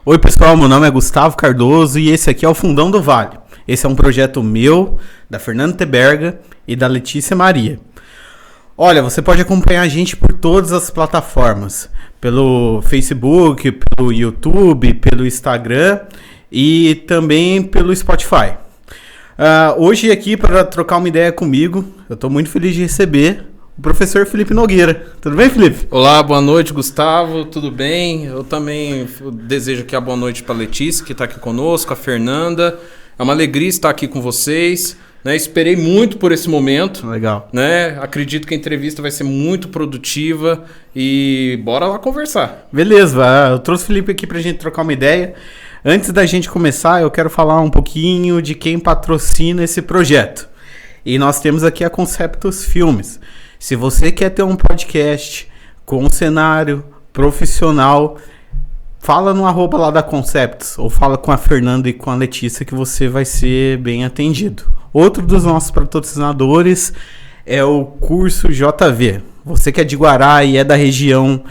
Oi pessoal, meu nome é Gustavo Cardoso e esse aqui é o Fundão do Vale. Esse é um projeto meu, da Fernanda Teberga e da Letícia Maria. Olha, você pode acompanhar a gente por todas as plataformas, pelo Facebook, pelo YouTube, pelo Instagram e também pelo Spotify. Hoje aqui para trocar uma ideia comigo, eu estou muito feliz de receber o professor Felipe Nogueira. Tudo bem, Felipe? Olá, boa noite, Gustavo. Tudo bem? Eu também desejo aqui a boa noite para a Letícia, que está aqui conosco, a Fernanda. É uma alegria estar aqui com vocês. Né? Esperei muito por esse momento. Legal. Né? Acredito que a entrevista vai ser muito produtiva e bora lá conversar. Beleza, eu trouxe o Felipe aqui para a gente trocar uma ideia. Antes da gente começar, eu quero falar um pouquinho de quem patrocina esse projeto. E nós temos aqui a Conceptus Filmes. Se você quer ter um podcast com um cenário profissional, fala no @ lá da Conceptus, ou fala com a Fernanda e com a Letícia que você vai ser bem atendido. Outro dos nossos patrocinadores é o curso JV. Você que é de Guará e é da região,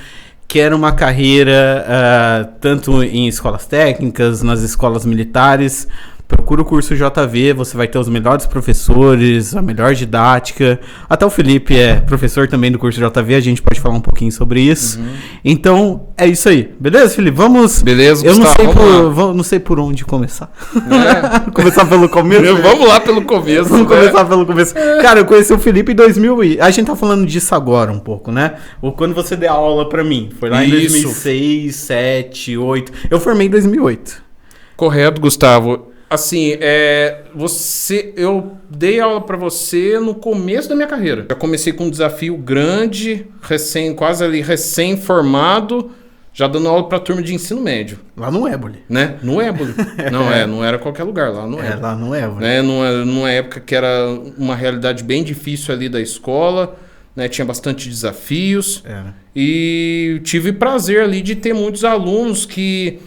quer uma carreira tanto em escolas técnicas, nas escolas militares, procura o curso JV, você vai ter os melhores professores, a melhor didática. Até o Felipe é professor também do curso JV, a gente pode falar um pouquinho sobre isso. Então, é isso aí. Beleza, Felipe? Vamos... Beleza, eu Gustavo, não sei por onde começar. Começar pelo começo? Vamos lá pelo começo. Vamos começar pelo começo. Cara, eu conheci o Felipe em 2000 e... A gente tá falando disso agora um pouco, né? Ou quando você deu aula pra mim. Foi lá em 2006, 2007, 2008. Eu formei em 2008. Correto, Gustavo. Assim, eu dei aula para você no começo da minha carreira. Já comecei com um desafio grande, quase ali recém-formado, já dando aula para turma de ensino médio. Lá no Éboli. Né? No Éboli. Não era qualquer lugar, lá no Éboli. Lá no Éboli. Né? Numa época que era uma realidade bem difícil ali da escola, né? Tinha bastante desafios. Era. E tive prazer ali de ter muitos alunos que...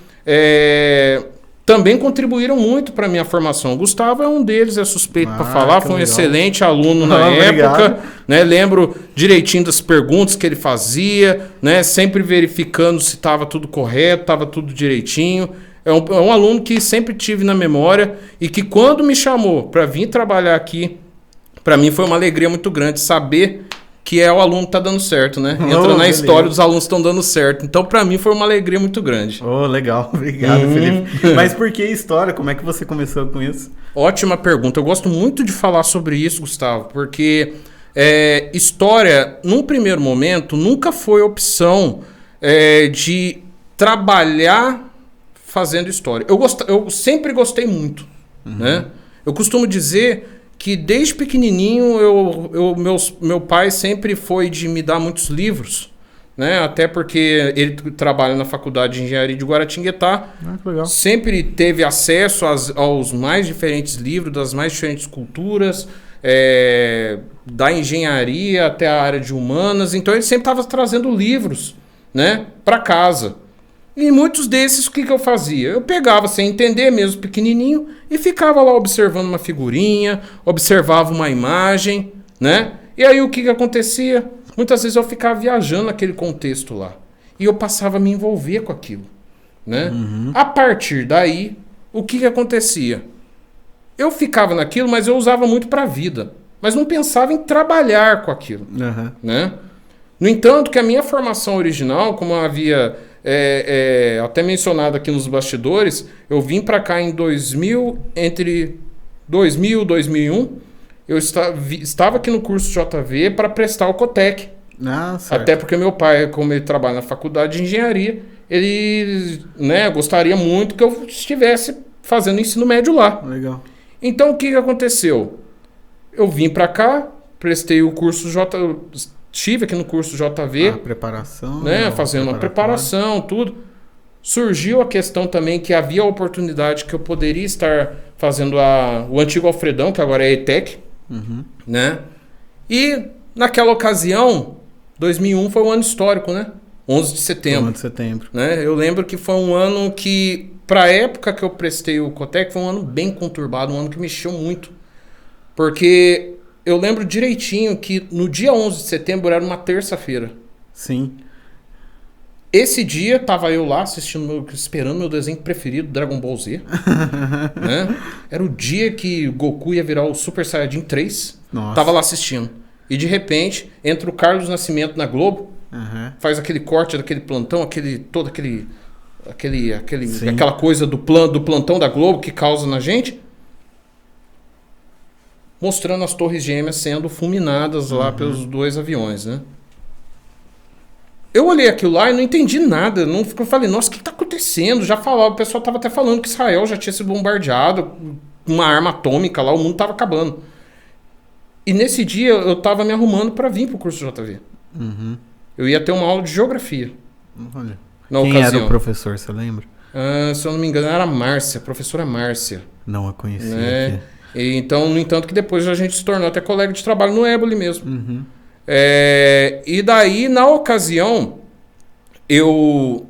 também contribuíram muito para a minha formação. O Gustavo é um deles, é suspeito para falar, foi um excelente aluno na época. Né? Lembro direitinho das perguntas que ele fazia, né? Sempre verificando se estava tudo correto, estava tudo direitinho. É um aluno que sempre tive na memória e que quando me chamou para vir trabalhar aqui, para mim foi uma alegria muito grande saber que o aluno tá dando certo, né? Entra na história dos alunos estão dando certo. Então, para mim, foi uma alegria muito grande. Oh, legal. Obrigado, Felipe. Mas por que história? Como é que você começou com isso? Ótima pergunta. Eu gosto muito de falar sobre isso, Gustavo, porque história, num primeiro momento, nunca foi opção de trabalhar fazendo história. Eu sempre gostei muito, né? Eu costumo dizer que desde pequenininho meu pai sempre foi de me dar muitos livros, né? Até porque ele trabalha na Faculdade de Engenharia de Guaratinguetá. Que legal. Sempre teve acesso aos mais diferentes livros, das mais diferentes culturas, da engenharia até a área de humanas. Então ele sempre estava trazendo livros, né, para casa. E muitos desses, o que eu fazia? Eu pegava sem entender, mesmo pequenininho, e ficava lá observando uma figurinha, observava uma imagem, né? E aí o que acontecia? Muitas vezes eu ficava viajando naquele contexto lá. E eu passava a me envolver com aquilo, né? A partir daí, o que acontecia? Eu ficava naquilo, mas eu usava muito para a vida. Mas não pensava em trabalhar com aquilo, né? No entanto, que a minha formação original, como havia... até mencionado aqui nos bastidores, eu vim para cá em 2000, entre 2000 e 2001, eu estava aqui no curso JV para prestar o Cotec. Até porque meu pai, como ele trabalha na faculdade de engenharia, ele, né, gostaria muito que eu estivesse fazendo ensino médio lá. Legal. Então o que aconteceu? Eu vim para cá, prestei o curso estive aqui no curso JV, preparação, né, fazendo uma preparação, tudo. Surgiu a questão também que havia a oportunidade que eu poderia estar fazendo o antigo Alfredão, que agora é ETEC, né? E naquela ocasião, 2001 foi um ano histórico, né? 11 de setembro. 11 de setembro. Né? Eu lembro que foi um ano que, para a época que eu prestei o Cotec, foi um ano bem conturbado, um ano que mexeu muito. Porque eu lembro direitinho que no dia 11 de setembro era uma terça-feira. Sim. Esse dia tava eu lá esperando meu desenho preferido, Dragon Ball Z. Né? Era o dia que Goku ia virar o Super Saiyajin 3. Nossa. Tava lá assistindo. E de repente, entra o Carlos Nascimento na Globo, faz aquele corte daquele plantão, aquela coisa do plantão da Globo que causa na gente, mostrando as torres gêmeas sendo fulminadas lá pelos 2 aviões, né? Eu olhei aquilo lá e não entendi nada. Eu falei, nossa, o que está acontecendo? Já falava, o pessoal estava até falando que Israel já tinha sido bombardeado, uma arma atômica lá, o mundo estava acabando. E nesse dia eu estava me arrumando para vir para o curso JV. Eu ia ter uma aula de geografia. Olha. Na Quem ocasião. era o professor, você lembra? Se eu não me engano, era a Márcia, a professora Márcia. Não a conhecia. Né? Então, no entanto, que depois a gente se tornou até colega de trabalho no Éboli mesmo. E daí, na ocasião, eu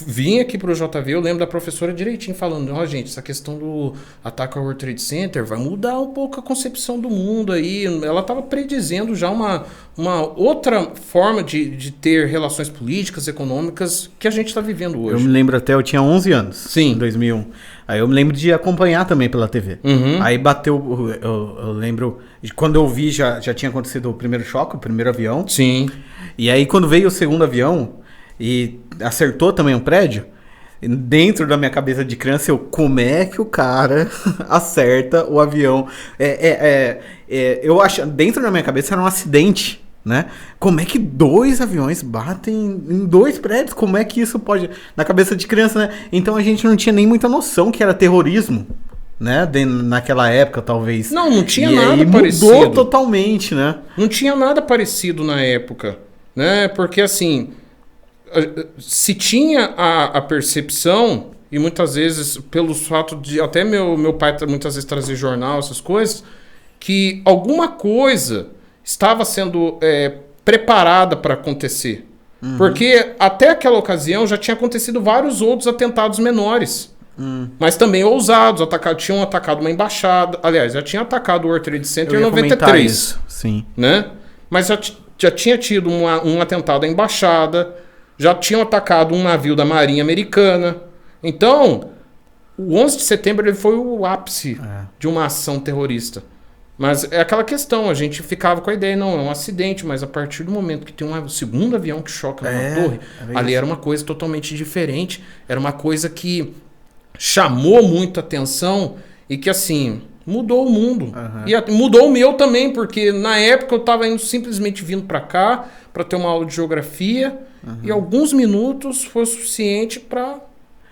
vim aqui pro JV, eu lembro da professora direitinho falando, gente, essa questão do ataque ao World Trade Center vai mudar um pouco a concepção do mundo aí. Ela estava predizendo já uma outra forma de ter relações políticas, econômicas que a gente está vivendo hoje. Eu me lembro até, eu tinha 11 anos. Sim. Em 2001. Aí eu me lembro de acompanhar também pela TV. Aí bateu, eu lembro, quando eu vi já tinha acontecido o primeiro choque, o primeiro avião. Sim. E aí quando veio o segundo avião e acertou também um prédio, dentro da minha cabeça de criança, como é que o cara acerta o avião? Eu acho, dentro da minha cabeça era um acidente, né? Como é que 2 aviões batem em 2 prédios? Como é que isso pode... Na cabeça de criança, né? Então a gente não tinha nem muita noção que era terrorismo, né? Naquela época, talvez. Não tinha e nada aí parecido. Mudou totalmente, né? Não tinha nada parecido na época, né? Porque assim, se tinha a percepção, e muitas vezes, pelo fato de até meu pai muitas vezes trazer jornal, essas coisas, que alguma coisa estava sendo preparada para acontecer. Porque até aquela ocasião já tinha acontecido vários outros atentados menores. Mas também ousados. Tinham atacado uma embaixada. Aliás, já tinha atacado o World Trade Center em 93. Isso, sim. Né? Mas já tinha tido um atentado à embaixada. Já tinham atacado um navio da Marinha Americana. Então, o 11 de setembro ele foi o ápice de uma ação terrorista. Mas é aquela questão, a gente ficava com a ideia, não, é um acidente, mas a partir do momento que tem um segundo avião que choca numa torre, ali era uma coisa totalmente diferente, era uma coisa que chamou muita atenção e que, assim, mudou o mundo. E mudou o meu também, porque na época eu estava simplesmente vindo para cá para ter uma aula de geografia e alguns minutos foi o suficiente para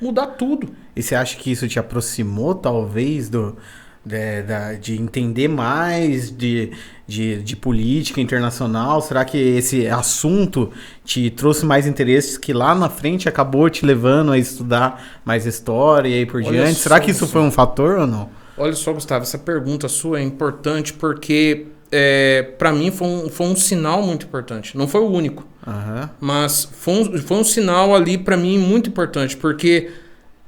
mudar tudo. E você acha que isso te aproximou, talvez, de entender mais de política internacional? Será que esse assunto te trouxe mais interesses que lá na frente acabou te levando a estudar mais história e aí por diante? Será que isso foi um fator ou não? Olha só, Gustavo, essa pergunta sua é importante porque para mim foi um sinal muito importante. Não foi o único, mas foi um sinal ali para mim muito importante, porque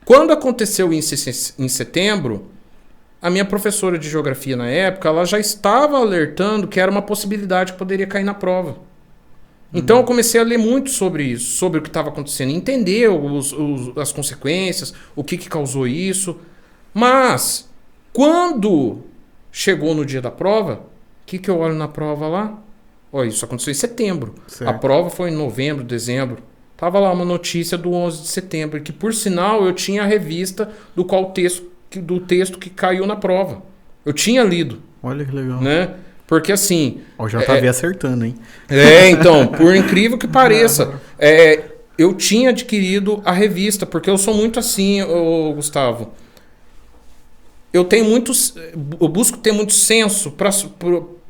quando aconteceu em setembro, a minha professora de geografia na época, ela já estava alertando que era uma possibilidade que poderia cair na prova. Então eu comecei a ler muito sobre isso, sobre o que estava acontecendo, entender as consequências, o que causou isso. Mas, quando chegou no dia da prova, o que eu olho na prova lá? Olha, isso aconteceu em setembro. Certo. A prova foi em novembro, dezembro. Tava lá uma notícia do 11 de setembro, que por sinal eu tinha a revista do texto que caiu na prova. Eu tinha lido. Olha que legal. Né? Porque assim... O JV acertando, hein? Então, por incrível que pareça, eu tinha adquirido a revista, porque eu sou muito assim, Gustavo. Eu busco ter muito senso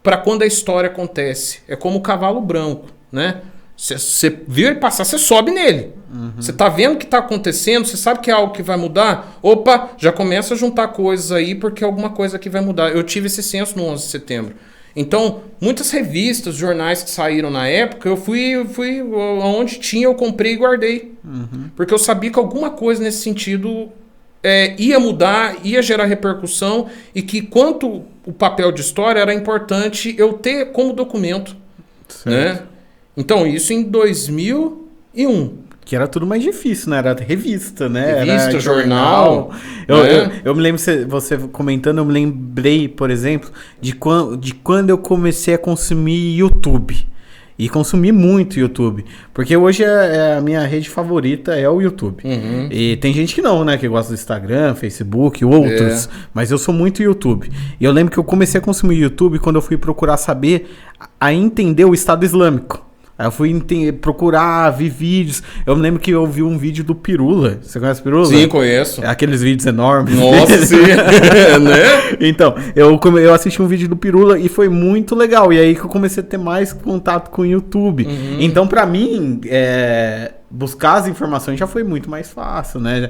para quando a história acontece. É como o cavalo branco, né? Você viu ele passar, você sobe nele. Você tá vendo o que tá acontecendo, você sabe que é algo que vai mudar. Opa, já começa a juntar coisas aí, porque alguma coisa aqui vai mudar. Eu tive esse senso no 11 de setembro. Então, muitas revistas, jornais que saíram na época, eu fui onde tinha, eu comprei e guardei. Porque eu sabia que alguma coisa nesse sentido ia mudar, ia gerar repercussão, e que quanto o papel de história era importante eu ter como documento. Né? Então, isso em 2001. Que era tudo mais difícil, né? Era revista, né? Revista, era jornal. Eu me lembro, você comentando, eu me lembrei, por exemplo, de quando eu comecei a consumir YouTube. E consumi muito YouTube. Porque hoje a minha rede favorita é o YouTube. E tem gente que não, né? Que gosta do Instagram, Facebook, outros. Mas eu sou muito YouTube. E eu lembro que eu comecei a consumir YouTube quando eu fui procurar saber, a entender o Estado Islâmico. Aí eu fui procurar, vi vídeos. Eu me lembro que eu vi um vídeo do Pirula. Você conhece o Pirula? Sim, conheço. Aqueles vídeos enormes. Nossa, sim. Né? Então, eu assisti um vídeo do Pirula e foi muito legal. E aí que eu comecei a ter mais contato com o YouTube. Então, pra mim, buscar as informações já foi muito mais fácil, né?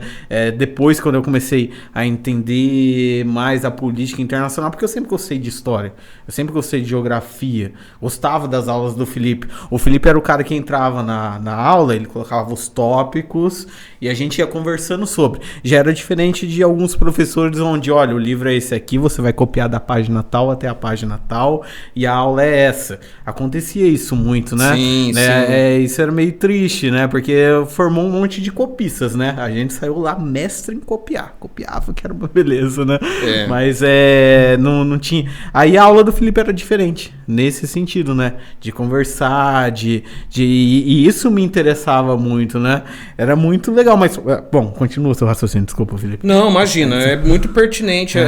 Depois, quando eu comecei a entender mais a política internacional, porque eu sempre gostei de história, eu sempre gostei de geografia, gostava das aulas do Felipe. O Felipe era o cara que entrava na aula, ele colocava os tópicos e a gente ia conversando sobre. Já era diferente de alguns professores onde, olha, o livro é esse aqui, você vai copiar da página tal até a página tal e a aula é essa. Acontecia isso muito, né? Sim, sim. Isso era meio triste, né? Porque formou um monte de copistas, né? A gente saiu lá mestre em copiar. Copiava, que era uma beleza, né? Mas não tinha... Aí a aula do Felipe era diferente, nesse sentido, né? De conversar, e isso me interessava muito, né? Era muito legal, mas... Bom, continua o seu raciocínio, desculpa, Felipe. Não, imagina, é muito pertinente.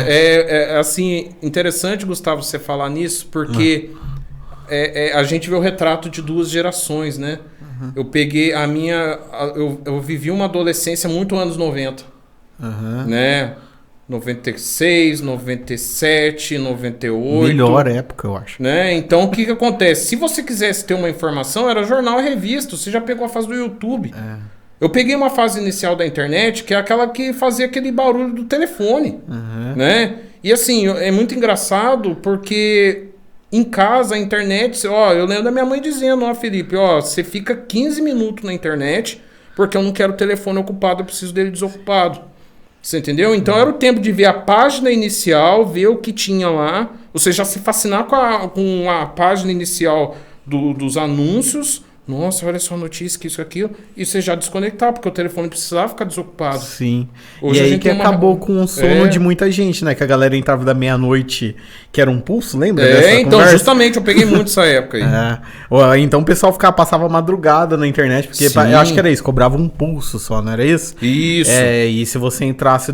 Assim, interessante, Gustavo, você falar nisso, porque a gente vê o retrato de duas gerações, né? Eu peguei a minha... Eu vivi uma adolescência muito anos 90. Né? 96, 97, 98. Melhor época, eu acho. Né? Então, o que acontece? Se você quisesse ter uma informação, era jornal e revista. Você já pegou a fase do YouTube. Eu peguei uma fase inicial da internet, que é aquela que fazia aquele barulho do telefone. Né? E assim, é muito engraçado, porque... Em casa, a internet, eu lembro da minha mãe dizendo, Felipe, você fica 15 minutos na internet, porque eu não quero o telefone ocupado, eu preciso dele desocupado. Você entendeu? Então era o tempo de ver a página inicial, ver o que tinha lá, você já se fascinar com a página inicial dos anúncios. Nossa, olha só a notícia, que isso, aquilo. E você já desconectar, porque o telefone precisava ficar desocupado. Sim. Hoje e aí que acabou com o sono de muita gente, né? Que a galera entrava da meia-noite, que era um pulso, lembra dessa então, conversa? Justamente, eu peguei muito essa época aí. Então o pessoal passava madrugada na internet, porque eu acho que era isso, cobrava um pulso só, não era isso? Isso. E se você entrasse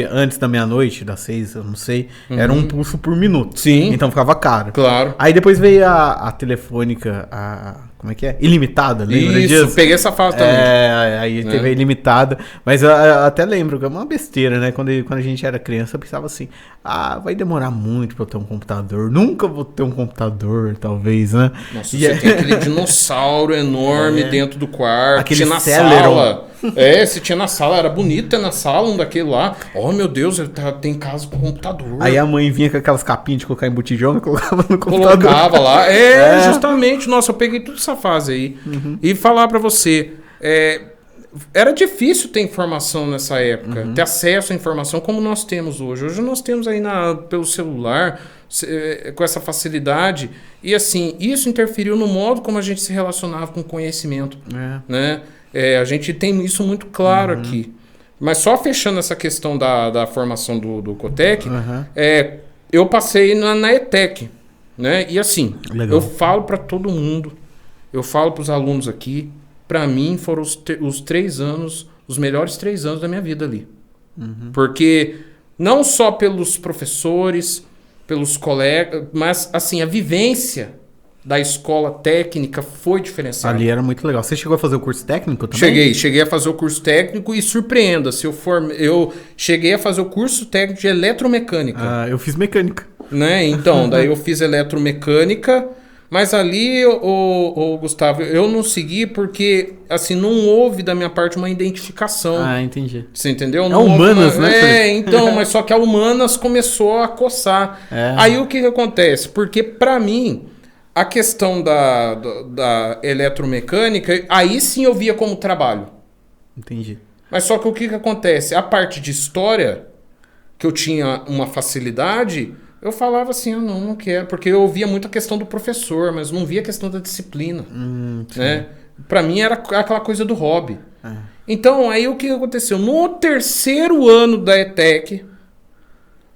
antes da meia-noite, das 6, eu não sei, era um pulso por minuto. Sim. Então ficava caro. Claro. Aí depois veio a telefônica, como é que é? Ilimitada, lembra disso? Isso, peguei essa fase também. Aí teve a ilimitada. Mas eu até lembro que é uma besteira, né? Quando a gente era criança, eu pensava assim, vai demorar muito pra eu ter um computador. Nunca vou ter um computador, talvez, né? Nossa, você tem aquele dinossauro enorme dentro do quarto. Aquele tinha na Celeron. sala. Você tinha na sala, era bonito ter na sala um daquele lá. Meu Deus, ele tem casa com computador. Aí a mãe vinha com aquelas capinhas de colocar em botijão e colocava no computador. Colocava lá. Justamente. Nossa, eu peguei toda essa fase aí. E falar pra você, era difícil ter informação nessa época, ter acesso à informação como nós temos hoje. Hoje nós temos aí pelo celular, com essa facilidade. E assim, isso interferiu no modo como a gente se relacionava com o conhecimento. Né? A gente tem isso muito claro aqui. Mas só fechando essa questão da formação do Cotec, eu passei na ETEC. Né? E assim, eu falo para todo mundo, eu falo para os alunos aqui, para mim foram os 3 anos, os melhores 3 anos da minha vida ali. Porque não só pelos professores, pelos colegas, mas assim, a vivência da escola técnica foi diferenciada. Ali era muito legal. Você chegou a fazer o curso técnico também? Cheguei a fazer o curso técnico e surpreenda-se, eu cheguei a fazer o curso técnico de eletromecânica. Eu fiz mecânica. Né? Então, daí eu fiz eletromecânica, mas ali, Gustavo, eu não segui porque, assim, não houve da minha parte uma identificação. Entendi. Você entendeu? Não Humanas, né? Então, mas só que a Humanas começou a coçar. Aí o que acontece? Porque, pra mim, a questão da eletromecânica, aí sim eu via como trabalho. Entendi. Mas só que o que acontece? A parte de história, que eu tinha uma facilidade, eu falava assim, não quero, porque eu ouvia muito a questão do professor, mas não via a questão da disciplina. Né? Para mim era aquela coisa do hobby. Então, aí o que aconteceu? No terceiro ano da ETEC,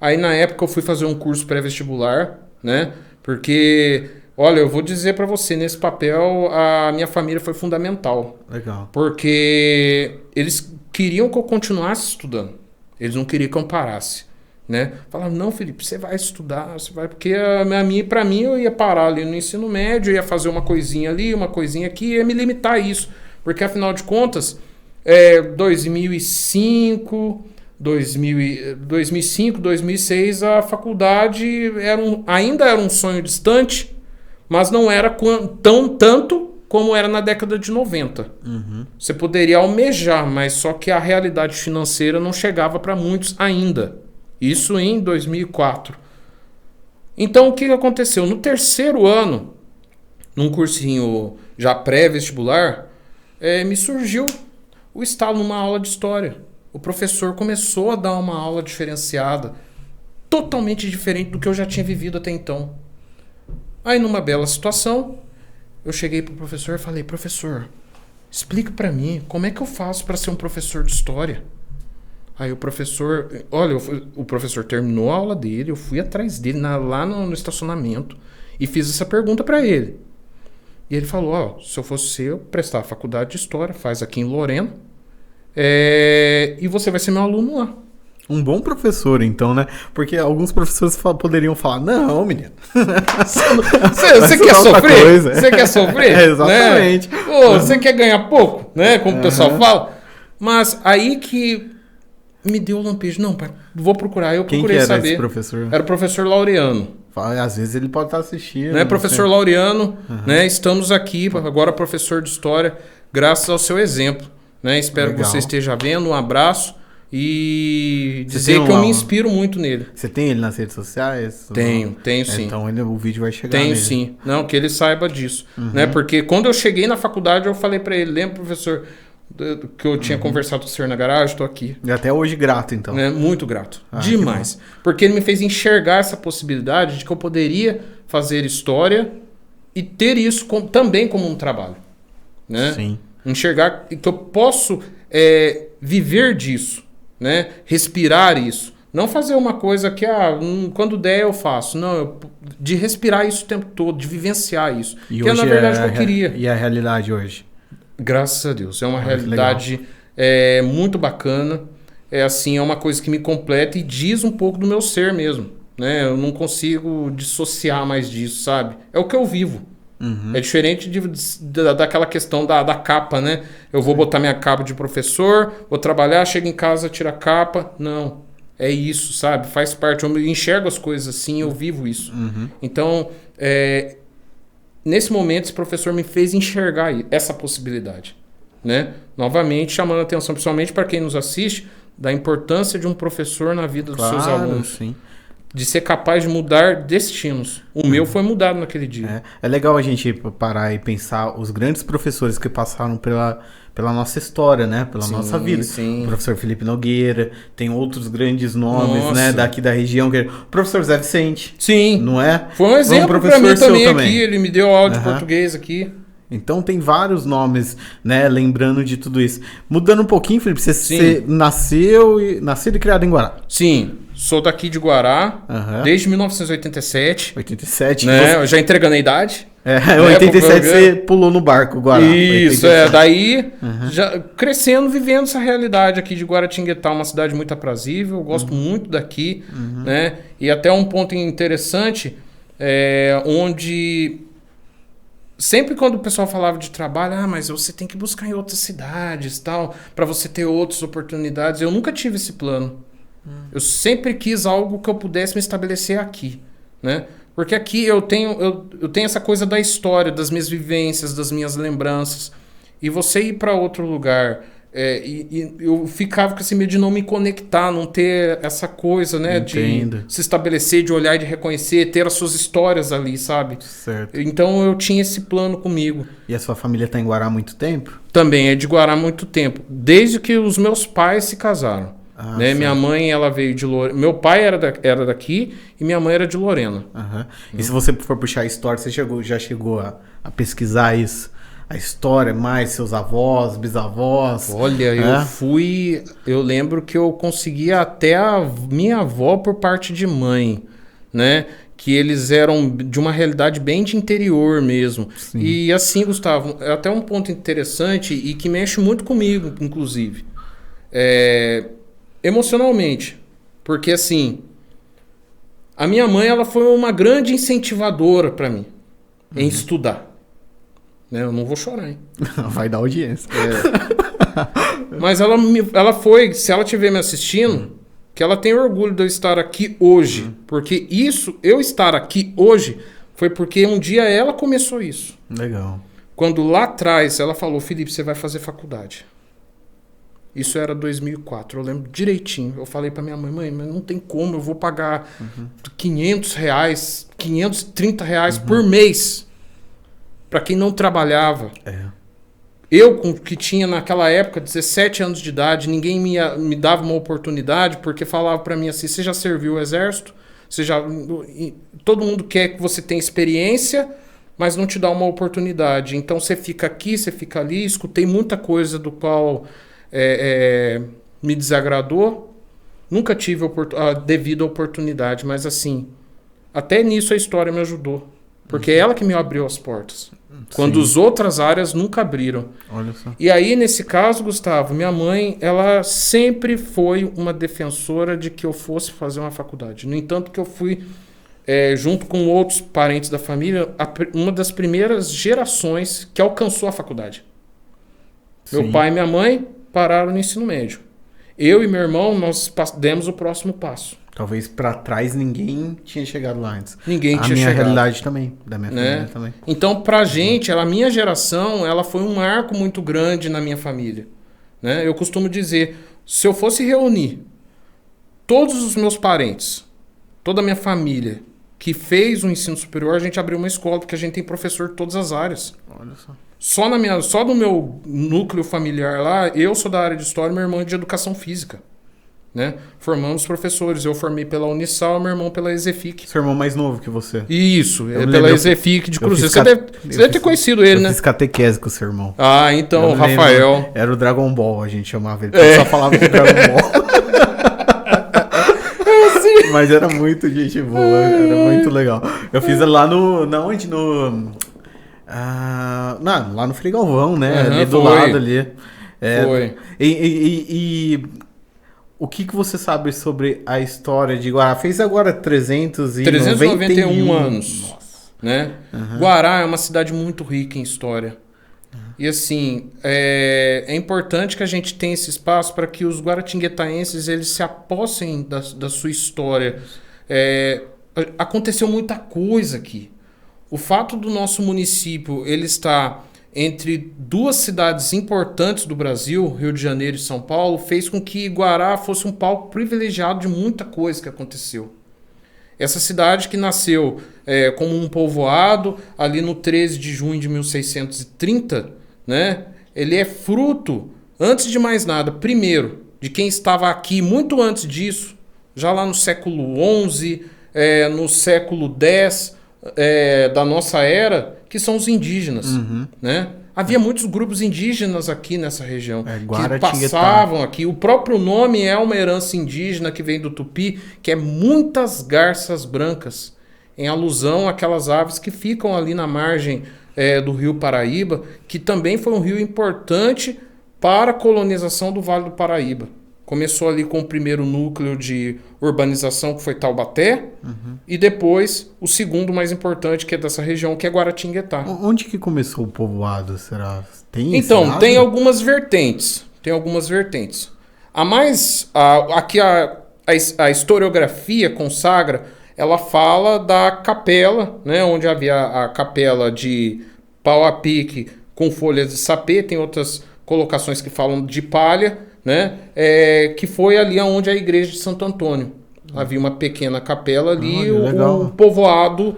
aí na época eu fui fazer um curso pré-vestibular, né? Porque, olha, eu vou dizer pra você, nesse papel, a minha família foi fundamental. Legal. Porque eles queriam que eu continuasse estudando. Eles não queriam que eu parasse, né? Falaram, não, Felipe, você vai estudar, você vai... Porque pra mim eu ia parar ali no ensino médio, eu ia fazer uma coisinha ali, uma coisinha aqui, ia me limitar a isso. Porque, afinal de contas, 2005, 2006, a faculdade ainda era um sonho distante, mas não era tanto como era na década de 90. Você poderia almejar, mas só que a realidade financeira não chegava para muitos ainda. Isso em 2004. Então, o que aconteceu? No terceiro ano, num cursinho já pré-vestibular, me surgiu o estalo numa aula de história. O professor começou a dar uma aula diferenciada, totalmente diferente do que eu já tinha vivido até então. Aí, numa bela situação, eu cheguei pro professor e falei, professor, explica pra mim, como é que eu faço para ser um professor de história? Aí o professor, olha, o professor terminou a aula dele, eu fui atrás dele lá no estacionamento e fiz essa pergunta para ele. E ele falou, se eu fosse você, eu prestar a faculdade de História, faz aqui em Lorena, e você vai ser meu aluno lá. Um bom professor, então, né? Porque alguns professores poderiam falar, não, menino. Você quer sofrer? Você quer sofrer? Exatamente. Né? Você quer ganhar pouco, né? Como o pessoal fala. Mas aí que me deu o lampejo. Não, pai, vou procurar. Eu procurei saber. Quem que era esse professor? Era o professor Laureano. Às vezes ele pode estar assistindo. Né? Professor Laureano, né? Estamos aqui, agora professor de História, graças ao seu exemplo. Né? Espero que você esteja vendo. Um abraço. E dizer que eu me inspiro muito nele. Você tem ele nas redes sociais? Tenho sim. Então o vídeo vai chegar Tenho nele. sim. Não, que ele saiba disso. Né? Porque quando eu cheguei na faculdade, eu falei pra ele, lembra, professor, que eu tinha conversado com o senhor na garagem? Estou aqui. E até hoje grato, então. Né? Muito grato. Demais. Porque ele me fez enxergar essa possibilidade de que eu poderia fazer história e ter isso também como um trabalho. Né? Sim. Enxergar que eu posso viver disso. Né? Respirar isso. Não fazer uma coisa que quando der eu faço. Não, de respirar isso o tempo todo, de vivenciar isso. E que hoje é na verdade o que eu queria. E a realidade hoje? Graças a Deus. É uma realidade muito bacana. É uma coisa que me completa e diz um pouco do meu ser mesmo. Né? Eu não consigo dissociar mais disso, sabe? É o que eu vivo. É diferente daquela questão da capa, né? Eu vou botar minha capa de professor, vou trabalhar, chego em casa, tiro a capa. Não, é isso, sabe? Faz parte, eu enxergo as coisas assim, eu vivo isso. Então, nesse momento, esse professor me fez enxergar essa possibilidade. Né? Novamente, chamando a atenção, principalmente para quem nos assiste, da importância de um professor na vida dos seus alunos. Sim. De ser capaz de mudar destinos. O meu foi mudado naquele dia. É legal a gente parar e pensar os grandes professores que passaram pela nossa história, né? Pela nossa vida. Sim. O professor Felipe Nogueira, tem outros grandes nomes, né? Daqui da região. O professor Zé Vicente. Sim. Não é? Foi um exemplo para mim também aqui. Ele me deu aula de português aqui. Então tem vários nomes, né? Lembrando de tudo isso. Mudando um pouquinho, Felipe, você nasceu e criado em Guará. Sim. Sou daqui de Guará, desde 1987. 87. Né? Eu já entregando a idade. 87 você pulou no barco, Guará. Isso, daí já crescendo, vivendo essa realidade aqui de Guaratinguetá, uma cidade muito aprazível, eu gosto muito daqui, né? E até um ponto interessante, onde sempre quando o pessoal falava de trabalho, mas você tem que buscar em outras cidades, tal, para você ter outras oportunidades, eu nunca tive esse plano. Eu sempre quis algo que eu pudesse me estabelecer aqui, né? Porque aqui eu tenho essa coisa da história, das minhas vivências, das minhas lembranças. E você ir para outro lugar, eu ficava com esse medo de não me conectar, não ter essa coisa, né? Entendo. De se estabelecer, de olhar e de reconhecer, ter as suas histórias ali, sabe? Certo. Então eu tinha esse plano comigo. E a sua família está em Guará há muito tempo? Também é de Guará há muito tempo. Desde que os meus pais se casaram. Né? Minha mãe, ela veio de Lorena. Meu pai era daqui e minha mãe era de Lorena. E se você for puxar a história, você já chegou a pesquisar isso? a história mais, seus avós, bisavós? Olha, eu lembro que eu conseguia até a minha avó por parte de mãe, né? Que eles eram de uma realidade bem de interior mesmo. Sim. E assim, Gustavo, é até um ponto interessante e que mexe muito comigo, inclusive. Emocionalmente. Porque assim, a minha mãe ela foi uma grande incentivadora para mim em estudar. Né? Eu não vou chorar, hein? Vai dar audiência. Mas ela foi, se ela estiver me assistindo, que ela tem orgulho de eu estar aqui hoje. Porque eu estar aqui hoje, foi porque um dia ela começou isso. Legal. Quando lá atrás ela falou, Felipe, você vai fazer faculdade. Isso era 2004, eu lembro direitinho. Eu falei pra minha mãe, mas não tem como, eu vou pagar R$500, R$530 por mês para quem não trabalhava. Eu, que tinha naquela época 17 anos de idade, ninguém me dava uma oportunidade, porque falava para mim assim, você já serviu o exército? Todo mundo quer que você tenha experiência, mas não te dá uma oportunidade. Então você fica aqui, você fica ali. Escutei muita coisa do qual me desagradou. Nunca tive a devida oportunidade, mas assim, até nisso a história me ajudou. Porque é ela que me abriu as portas. Quando as outras áreas nunca abriram. Olha só. E aí, nesse caso, Gustavo, minha mãe, ela sempre foi uma defensora de que eu fosse fazer uma faculdade. No entanto, que eu fui, junto com outros parentes da família, uma das primeiras gerações que alcançou a faculdade. Sim. Meu pai e minha mãe pararam no ensino médio. Eu e meu irmão, nós demos o próximo passo. Talvez para trás ninguém tinha chegado lá antes. Ninguém tinha chegado. A minha realidade também, da minha família também. Então, pra gente, a minha geração, ela foi um marco muito grande na minha família. Né? Eu costumo dizer, se eu fosse reunir todos os meus parentes, toda a minha família, que fez o ensino superior, a gente abriu uma escola, porque a gente tem professor de todas as áreas. Olha só. Só no meu núcleo familiar lá, eu sou da área de história e meu irmão é de educação física. Né? Formamos professores. Eu formei pela Unisal, meu irmão pela Ezefic. Seu irmão mais novo que você? Isso, pela Ezefic de Cruzeiro. Você deve ter conhecido ele, né? Eu fiz catequese com o seu irmão. Ah, então, Rafael. Era o Dragon Ball, a gente chamava ele. Só falava de Dragon Ball. Mas era muito gente boa, era muito legal. Eu fiz lá onde? Lá no Frei Galvão, né? Ali do lado ali. Foi. E o que você sabe sobre a história de Guará? Fez agora 391 anos. Nossa. Né? Guará é uma cidade muito rica em história. E assim, é importante que a gente tenha esse espaço para que os guaratinguetaenses eles se apossem da sua história. Aconteceu muita coisa aqui. O fato do nosso município ele estar entre duas cidades importantes do Brasil, Rio de Janeiro e São Paulo, fez com que Guará fosse um palco privilegiado de muita coisa que aconteceu. Essa cidade que nasceu como um povoado, ali no 13 de junho de 1630, né? Ele é fruto, antes de mais nada, primeiro, de quem estava aqui muito antes disso, já lá no século XI, no século X da nossa era, que são os indígenas. Né? Havia muitos grupos indígenas aqui nessa região que passavam aqui. O próprio nome é uma herança indígena que vem do Tupi, que é muitas garças brancas, em alusão àquelas aves que ficam ali na margem do rio Paraíba, que também foi um rio importante para a colonização do Vale do Paraíba. Começou ali com o primeiro núcleo de urbanização, que foi Taubaté, e depois o segundo mais importante, que é dessa região, que é Guaratinguetá. Onde que começou o povoado, será? Então, tem algumas vertentes. Aqui a historiografia consagra, ela fala da capela, né, onde havia a capela de pau a pique com folhas de sapê, tem outras colocações que falam de palha, né? Que foi ali onde a igreja de Santo Antônio. Havia uma pequena capela ali, o povoado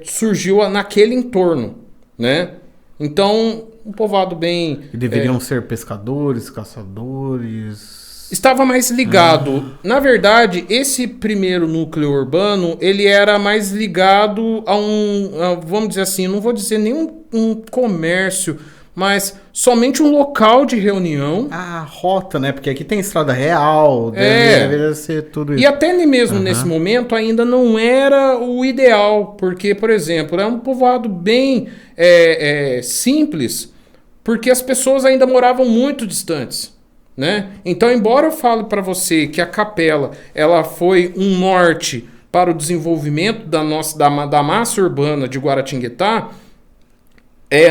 surgiu naquele entorno, né? Então, um povoado bem... E deveriam ser pescadores, caçadores... Estava mais ligado. Na verdade, esse primeiro núcleo urbano, ele era mais ligado vamos dizer assim, não vou dizer nenhum comércio, mas somente um local de reunião. A rota, né? Porque aqui tem estrada real, deveria ser tudo isso. E até mesmo nesse momento ainda não era o ideal, porque, por exemplo, é um povoado bem simples, porque as pessoas ainda moravam muito distantes. Né? Então, embora eu fale para você que a capela ela foi um norte para o desenvolvimento da massa urbana de Guaratinguetá,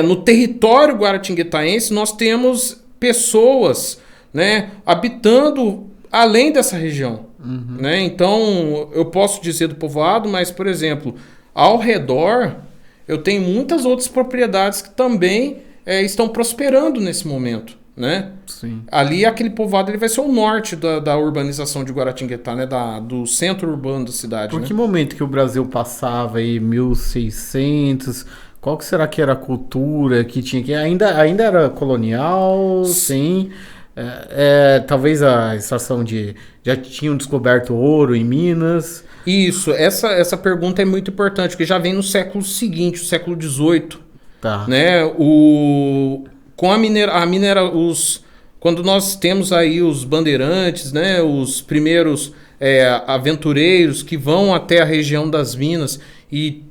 no território guaratinguetaense nós temos pessoas, né, habitando além dessa região. Né? Então, eu posso dizer do povoado, mas, por exemplo, ao redor eu tenho muitas outras propriedades que também estão prosperando nesse momento. Né? Sim. Ali aquele povoado ele vai ser o norte da urbanização de Guaratinguetá, né? Do centro urbano da cidade. Por né? que momento que o Brasil passava aí 1600? Qual que será que era a cultura que tinha aqui? Ainda era colonial, sim. Talvez a extração já tinham descoberto ouro em Minas. Isso, essa pergunta é muito importante, porque já vem no século seguinte, o século XVIII. Tá. Né? Com quando nós temos aí os bandeirantes, né, os primeiros aventureiros que vão até a região das Minas e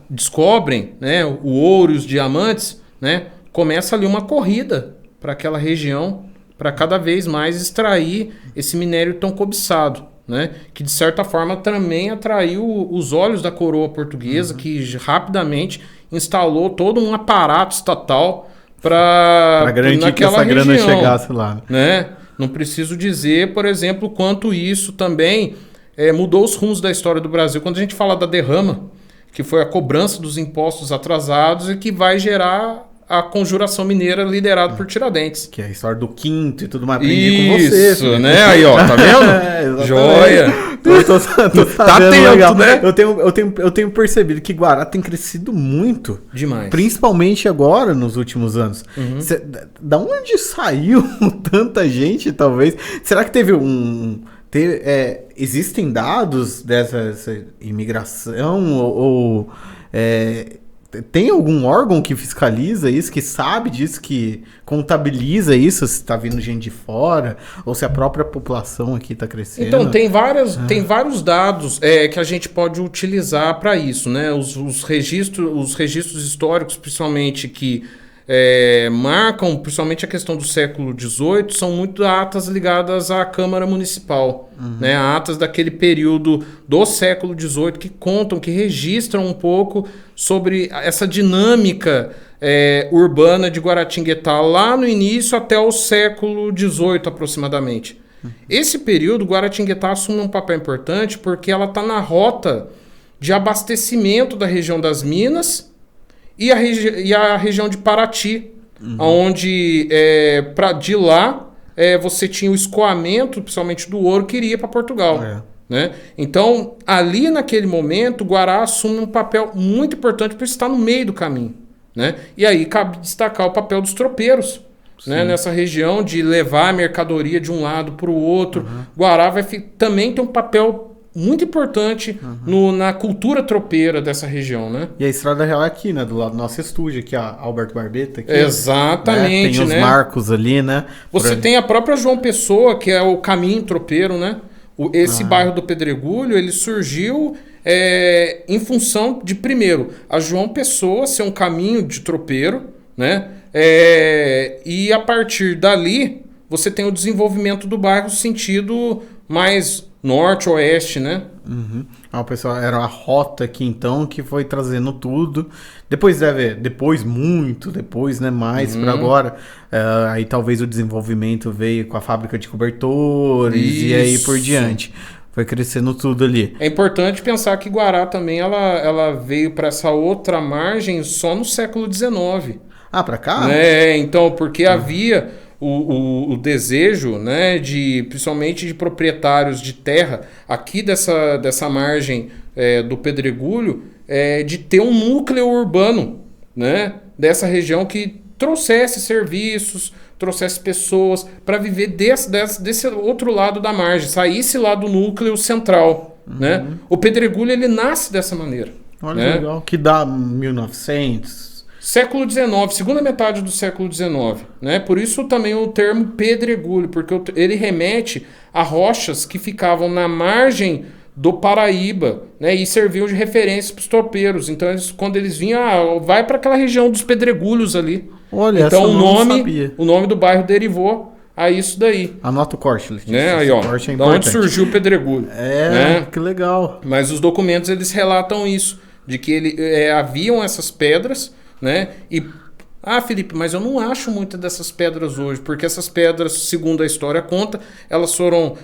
descobrem, né, o ouro e os diamantes, né, começa ali uma corrida para aquela região para cada vez mais extrair esse minério tão cobiçado, né, que de certa forma também atraiu os olhos da coroa portuguesa, que rapidamente instalou todo um aparato estatal para garantir que essa grana chegasse lá. Né? Não preciso dizer, por exemplo, quanto isso também mudou os rumos da história do Brasil. Quando a gente fala da derrama, que foi a cobrança dos impostos atrasados e que vai gerar a Conjuração Mineira liderada por Tiradentes. Que é a história do quinto e tudo mais. Aprendi com você. Isso, né? Aí, ó, tá vendo? Joia! Tá atento, legal. Né? Eu tenho percebido que Guará tem crescido muito. Demais. Principalmente agora, nos últimos anos. Da onde saiu tanta gente, talvez? Será que teve existem dados dessa imigração tem algum órgão que fiscaliza isso, que sabe disso, que contabiliza isso, se está vindo gente de fora, ou se a própria população aqui está crescendo? Então, tem vários dados que a gente pode utilizar para isso, né? Os registros históricos, principalmente, que marcam, principalmente a questão do século XVIII, são muito atas ligadas à Câmara Municipal, né? Atas daquele período do século XVIII que contam, que registram um pouco sobre essa dinâmica urbana de Guaratinguetá lá no início até o século XVIII aproximadamente. Esse período, Guaratinguetá assume um papel importante porque ela está na rota de abastecimento da região das Minas e a região de Paraty, onde de lá você tinha o escoamento, principalmente do ouro, que iria para Portugal. Né? Então, ali naquele momento, o Guará assume um papel muito importante por estar no meio do caminho. Né? E aí cabe destacar o papel dos tropeiros, né? Nessa região de levar a mercadoria de um lado para o outro. Guará também tem um papel muito importante na cultura tropeira dessa região, né? E a Estrada Real é aqui, né? Do lado do nosso estúdio, aqui, a Alberto Barbeta. Aqui, exatamente, né? Tem os marcos ali, né? Você tem a própria João Pessoa, que é o caminho tropeiro, né? Esse bairro do Pedregulho, ele surgiu em função de, primeiro, a João Pessoa ser um caminho de tropeiro, né? E a partir dali, você tem o desenvolvimento do bairro sentido mais norte-oeste, né? Pessoal, era a rota aqui, então, que foi trazendo tudo. Muito depois, né? Mais para agora. Aí talvez o desenvolvimento veio com a fábrica de cobertores e aí por diante. Foi crescendo tudo ali. É importante pensar que Guará também ela veio para essa outra margem só no século XIX. Para cá? Então, porque havia o desejo, né, principalmente de proprietários de terra aqui dessa margem do Pedregulho, de ter um núcleo urbano, né, dessa região que trouxesse serviços, trouxesse pessoas para viver desse outro lado da margem, saísse lá do núcleo central, né? O Pedregulho, ele nasce dessa maneira. Olha né? que legal. Que dá 1900... Século XIX, segunda metade do século XIX, né? Por isso também o termo pedregulho, porque ele remete a rochas que ficavam na margem do Paraíba, né? E serviam de referência para os tropeiros. Então, quando eles vinham, vai para aquela região dos pedregulhos ali. Olha, então essa o nome do bairro derivou a isso daí. Anota o corte, Letícia. Né? Aí, ó, corte é da onde surgiu o pedregulho. Né? Que legal. Mas os documentos, eles relatam isso, de que haviam essas pedras, né? E, Felipe, mas eu não acho muitas dessas pedras hoje, porque essas pedras, segundo a história conta, elas foram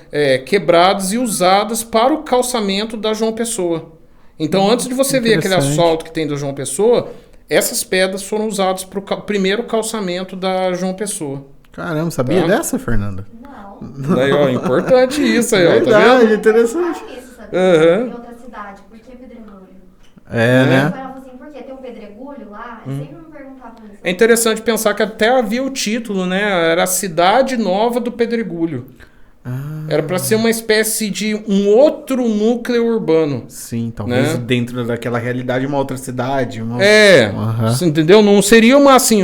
quebradas e usadas para o calçamento da João Pessoa. Então, antes de você ver aquele asfalto que tem da João Pessoa, essas pedras foram usadas para o primeiro calçamento da João Pessoa. Caramba, sabia dessa, Fernanda? Não. Daí, ó, importante isso aí, ó. Verdade, tá vendo? interessante. Isso, sabia? Em outra cidade, por que Pedregulho? Né? Eu falava assim, por que tem um Pedregulho lá? Eu sempre me perguntava isso. É interessante pensar que até havia o título, né? Era a Cidade Nova do Pedregulho. Era para ser uma espécie de um outro núcleo urbano. Sim, talvez né? dentro daquela realidade uma outra cidade. Você entendeu? Não seria uma assim...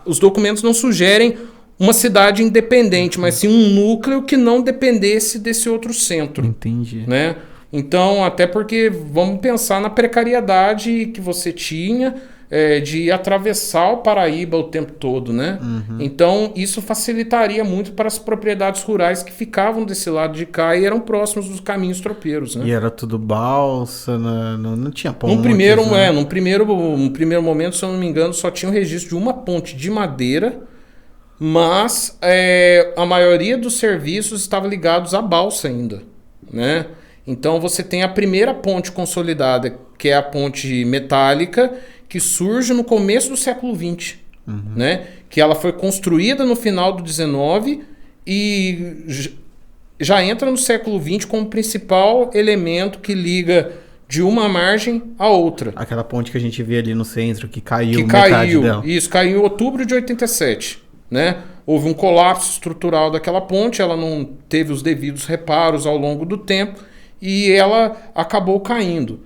os documentos não sugerem uma cidade independente, mas sim um núcleo que não dependesse desse outro centro. Entendi. Né? Então, até porque vamos pensar na precariedade que você tinha de atravessar o Paraíba o tempo todo, né? Então, isso facilitaria muito para as propriedades rurais que ficavam desse lado de cá e eram próximos dos caminhos tropeiros, né? E era tudo balsa, não tinha ponte. Num primeiro momento, se eu não me engano, só tinha o registro de uma ponte de madeira, mas a maioria dos serviços estava ligados à balsa ainda, né? Então, você tem a primeira ponte consolidada, que é a ponte metálica, que surge no começo do século XX, né? Que ela foi construída no final do XIX e já entra no século XX como principal elemento que liga de uma margem à outra. Aquela ponte que a gente vê ali no centro, que caiu metade dela. Isso, caiu em outubro de 87, né? Houve um colapso estrutural daquela ponte, ela não teve os devidos reparos ao longo do tempo e ela acabou caindo.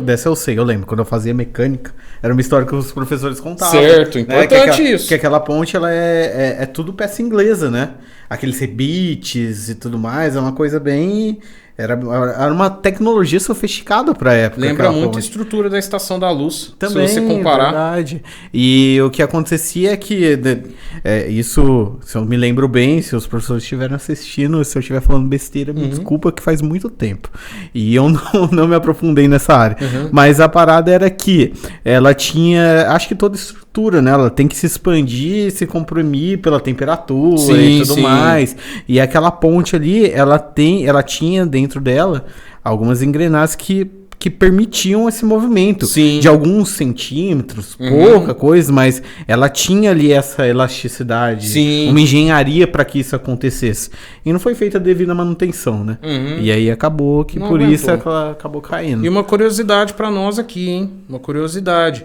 Dessa eu sei, eu lembro. Quando eu fazia mecânica, era uma história que os professores contavam. Certo, importante isso. Que aquela ponte, ela é tudo peça inglesa, né? Aqueles rebites e tudo mais, é uma coisa bem... Era uma tecnologia sofisticada para a época. Lembra muito a estrutura da Estação da Luz, também, se você comparar. Verdade. E o que acontecia é que isso, se eu me lembro bem, se os professores estiverem assistindo, se eu estiver falando besteira, me desculpa, que faz muito tempo. E eu não me aprofundei nessa área. Mas a parada era que ela tinha, acho que toda estrutura, né? Ela tem que se expandir, se comprimir pela temperatura e tudo mais. E aquela ponte ali, ela tinha dentro dela algumas engrenagens que permitiam esse movimento de alguns centímetros, pouca coisa, mas ela tinha ali essa elasticidade, uma engenharia para que isso acontecesse. E não foi feita a devida manutenção, né? E aí acabou que por isso ela acabou caindo. E uma curiosidade para nós aqui, hein? Uma curiosidade.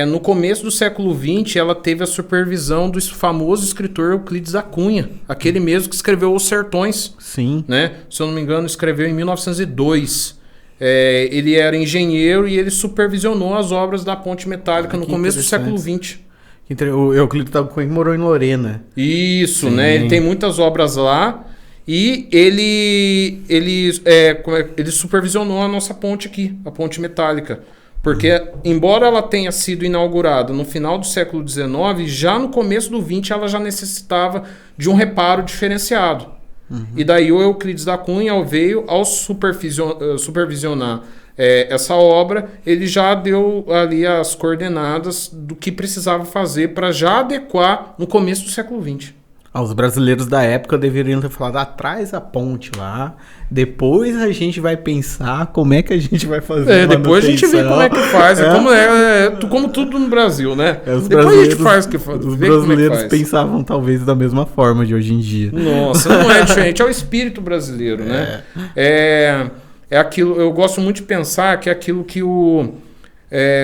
No começo do século XX, ela teve a supervisão do famoso escritor Euclides da Cunha, aquele mesmo que escreveu Os Sertões. Sim. Né? Se eu não me engano, escreveu em 1902. Ele era engenheiro e ele supervisionou as obras da ponte metálica no começo do século XX. O Euclides da Cunha morou em Lorena. Isso, né? Ele tem muitas obras lá. E ele supervisionou a nossa ponte aqui, a ponte metálica. Porque, embora ela tenha sido inaugurada no final do século XIX, já no começo do XX ela já necessitava de um reparo diferenciado. E daí o Euclides da Cunha veio ao supervisionar essa obra, ele já deu ali as coordenadas do que precisava fazer para já adequar no começo do século XX. Os brasileiros da época deveriam ter falado, atrás a ponte lá, depois a gente vai pensar como é que a gente vai fazer depois a gente vê como é que faz, como tudo no Brasil, né? Depois a gente faz o que faz. Os brasileiros pensavam talvez da mesma forma de hoje em dia. Nossa, não é diferente, é o espírito brasileiro, né? É aquilo, eu gosto muito de pensar que é aquilo que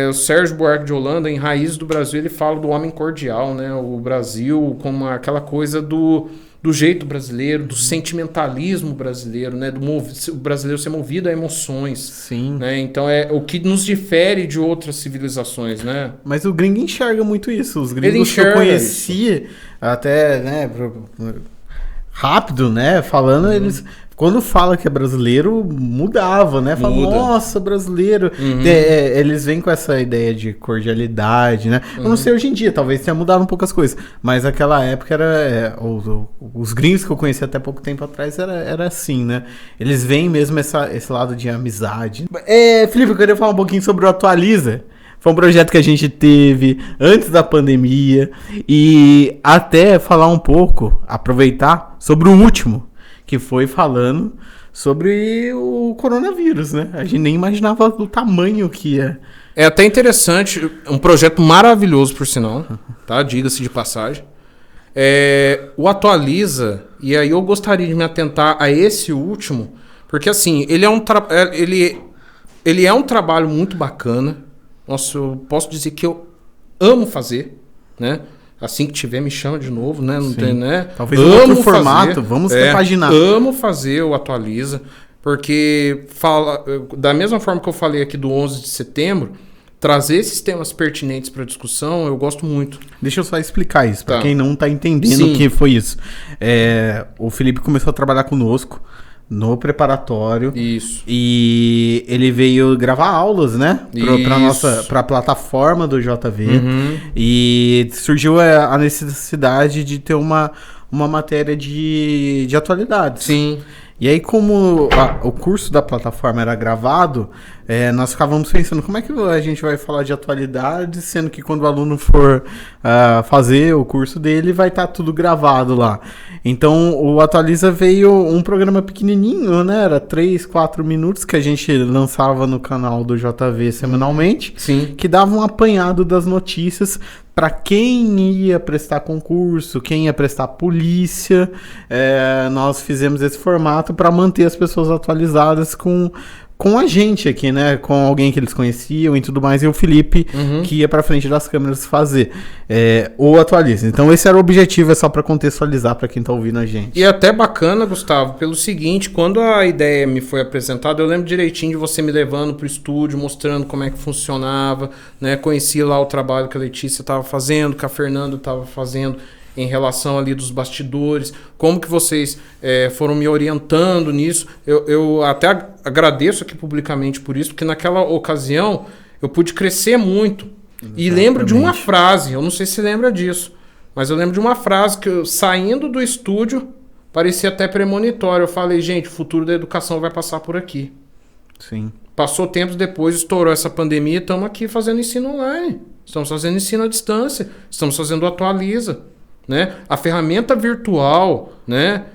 O Sérgio Buarque de Holanda, em Raízes do Brasil, ele fala do homem cordial, né? O Brasil como aquela coisa do jeito brasileiro, do sentimentalismo brasileiro, né? O brasileiro ser movido a emoções. Sim. Né? Então é o que nos difere de outras civilizações, né? Mas o gringo enxerga muito isso. Os gringos que eu conheci, até, né, rápido, né, falando, eles... Quando fala que é brasileiro, mudava, né? Fala, nossa, brasileiro. Eles vêm com essa ideia de cordialidade, né? Eu não sei hoje em dia, talvez tenha mudado um pouco as coisas. Mas naquela época os gringos que eu conheci até pouco tempo atrás era assim, né? Eles veem mesmo esse lado de amizade. Felipe, eu queria falar um pouquinho sobre o Atualiza. Foi um projeto que a gente teve antes da pandemia. E até falar um pouco, aproveitar, sobre o último, que foi falando sobre o coronavírus, né? A gente nem imaginava o tamanho que ia. É até interessante, um projeto maravilhoso, por sinal, tá? Diga-se de passagem. O Atualiza, e aí eu gostaria de me atentar a esse último, porque assim, ele é um trabalho muito bacana. Nossa, eu posso dizer que eu amo fazer, né? Assim que tiver, me chama de novo, né? Não tem, né? Talvez em outro formato, vamos repaginar. Amo fazer o Atualiza, porque da mesma forma que eu falei aqui do 11 de setembro, trazer esses temas pertinentes para discussão, eu gosto muito. Deixa eu só explicar isso, para quem não está entendendo o que foi isso. O Felipe começou a trabalhar conosco no preparatório. Isso. E ele veio gravar aulas, né? Pra plataforma do JV. E surgiu a necessidade de ter uma matéria de atualidades. Sim. E aí, como o curso da plataforma era gravado, nós ficávamos pensando, como é que a gente vai falar de atualidades, sendo que quando o aluno for fazer o curso dele, vai estar tudo gravado lá. Então, o Atualiza veio um programa pequenininho, né? Era 3, 4 minutos que a gente lançava no canal do JV semanalmente. Sim. Que dava um apanhado das notícias para quem ia prestar concurso, quem ia prestar polícia. Nós fizemos esse formato para manter as pessoas atualizadas com a gente aqui, né? Com alguém que eles conheciam e tudo mais. E o Felipe, que ia pra frente das câmeras fazer o Atualiza. Então esse era o objetivo, é só para contextualizar para quem tá ouvindo a gente. E é até bacana, Gustavo, pelo seguinte, quando a ideia me foi apresentada, eu lembro direitinho de você me levando pro estúdio, mostrando como é que funcionava, né? Conheci lá o trabalho que a Letícia estava fazendo, que a Fernanda estava fazendo, em relação ali dos bastidores, como que vocês foram me orientando nisso. Eu até agradeço aqui publicamente por isso, porque naquela ocasião eu pude crescer muito. Exatamente. E lembro de uma frase, eu não sei se lembra disso, mas eu lembro de uma frase que eu, saindo do estúdio, parecia até premonitório. Eu falei, gente, o futuro da educação vai passar por aqui. Sim. Passou tempos depois, estourou essa pandemia, estamos aqui fazendo ensino online, estamos fazendo ensino à distância, estamos fazendo Atualiza. Né? A ferramenta virtual, né?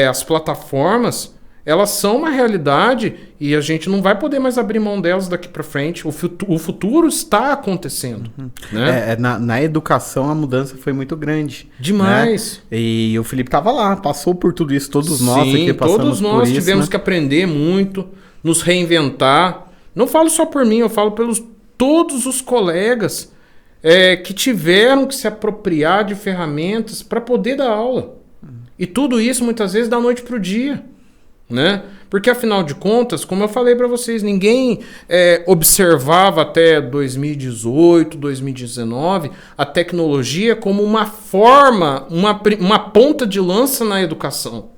As plataformas, elas são uma realidade e a gente não vai poder mais abrir mão delas daqui para frente. O futuro está acontecendo. Né? Na educação a mudança foi muito grande. Demais. Né? E o Felipe estava lá, passou por tudo isso, todos nós aqui passamos todos nós por isso, tivemos né? que aprender muito, nos reinventar. Não falo só por mim, eu falo pelos todos os colegas que tiveram que se apropriar de ferramentas para poder dar aula. E tudo isso, muitas vezes, da noite para o dia. Né? Porque, afinal de contas, como eu falei para vocês, ninguém observava até 2018, 2019, a tecnologia como uma forma, uma ponta de lança na educação.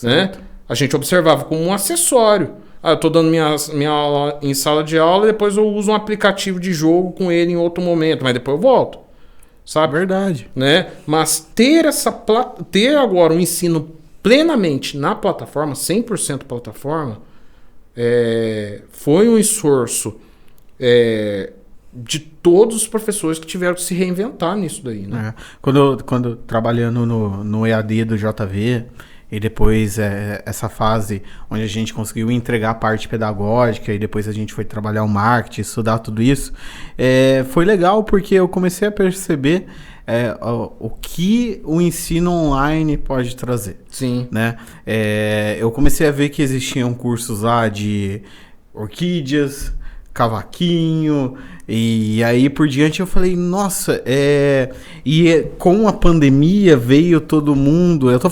Né? A gente observava como um acessório. Eu estou dando minha aula em sala de aula e depois eu uso um aplicativo de jogo com ele em outro momento, mas depois eu volto. Sabe? Verdade. Né? Mas ter agora um ensino plenamente na plataforma, 100% plataforma, foi um esforço de todos os professores que tiveram que se reinventar nisso daí. Né? Quando trabalhando no EAD do JV, e depois essa fase onde a gente conseguiu entregar a parte pedagógica e depois a gente foi trabalhar o marketing, estudar tudo isso, foi legal porque eu comecei a perceber o que o ensino online pode trazer. Sim. Né? Eu comecei a ver que existiam cursos lá de orquídeas, cavaquinho, e aí por diante eu falei, nossa, com a pandemia veio todo mundo, eu tô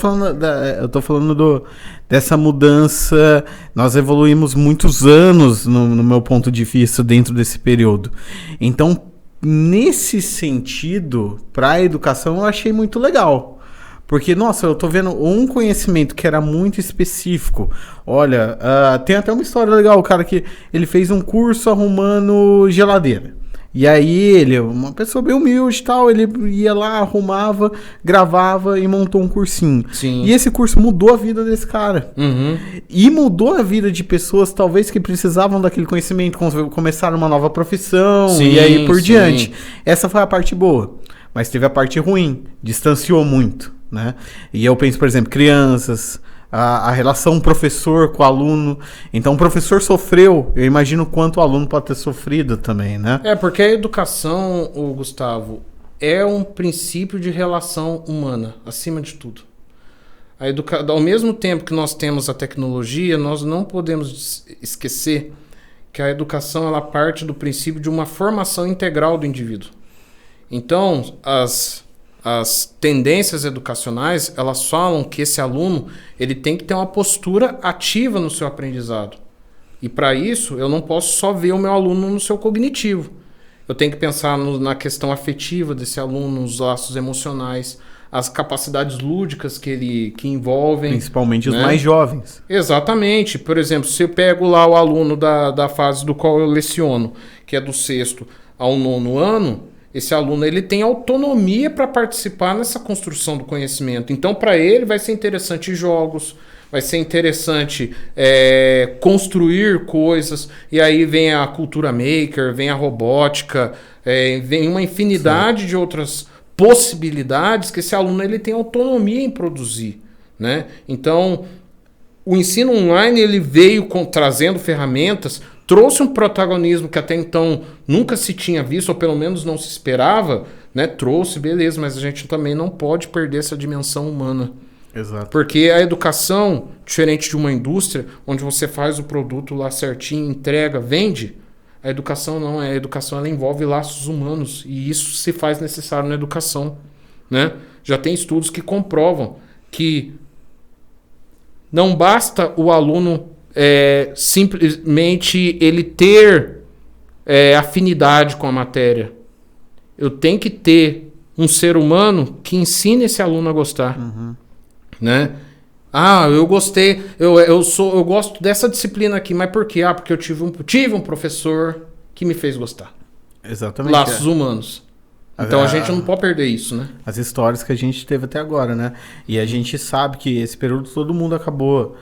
falando dessa mudança, nós evoluímos muitos anos no meu ponto de vista dentro desse período. Então, nesse sentido, para a educação eu achei muito legal. Porque, nossa, eu tô vendo um conhecimento que era muito específico. Olha, tem até uma história legal, o cara que ele fez um curso arrumando geladeira. E aí ele, uma pessoa bem humilde e tal, ele ia lá, arrumava, gravava e montou um cursinho. Sim. E esse curso mudou a vida desse cara. Uhum. E mudou a vida de pessoas, talvez, que precisavam daquele conhecimento, começaram uma nova profissão, Sim, e aí por sim. diante. Essa foi a parte boa. Mas teve a parte ruim, distanciou muito, né? E eu penso, por exemplo, crianças, a relação professor com aluno. Então o professor sofreu, eu imagino quanto o aluno pode ter sofrido também, né? Porque a educação, Gustavo, é um princípio de relação humana, acima de tudo. Ao mesmo tempo que nós temos a tecnologia, nós não podemos esquecer que a educação ela parte do princípio de uma formação integral do indivíduo. Então, as tendências educacionais, elas falam que esse aluno ele tem que ter uma postura ativa no seu aprendizado. E para isso, eu não posso só ver o meu aluno no seu cognitivo. Eu tenho que pensar na questão afetiva desse aluno, nos laços emocionais, as capacidades lúdicas que envolvem. Principalmente os né? mais jovens. Exatamente. Por exemplo, se eu pego lá o aluno da fase do qual eu leciono, que é do 6º ao 9º ano, esse aluno ele tem autonomia para participar nessa construção do conhecimento. Então, para ele, vai ser interessante jogos, vai ser interessante construir coisas. E aí vem a cultura maker, vem a robótica, vem uma infinidade de outras possibilidades que esse aluno ele tem autonomia em produzir, né? Então, o ensino online ele veio trazendo ferramentas, trouxe um protagonismo que até então nunca se tinha visto, ou pelo menos não se esperava, né? Trouxe, beleza, mas a gente também não pode perder essa dimensão humana. Exato. Porque a educação, diferente de uma indústria, onde você faz o produto lá certinho, entrega, vende, a educação não é. A educação ela envolve laços humanos, e isso se faz necessário na educação, né? Já tem estudos que comprovam que não basta o aluno simplesmente ele ter afinidade com a matéria. Eu tenho que ter um ser humano que ensine esse aluno a gostar. Uhum. Né? Eu gostei, eu gosto dessa disciplina aqui, mas por quê? Porque eu tive um professor que me fez gostar. Exatamente. Laços humanos. Então a gente não pode perder isso, né? As histórias que a gente teve até agora, né? E a gente sabe que esse período todo mundo acabou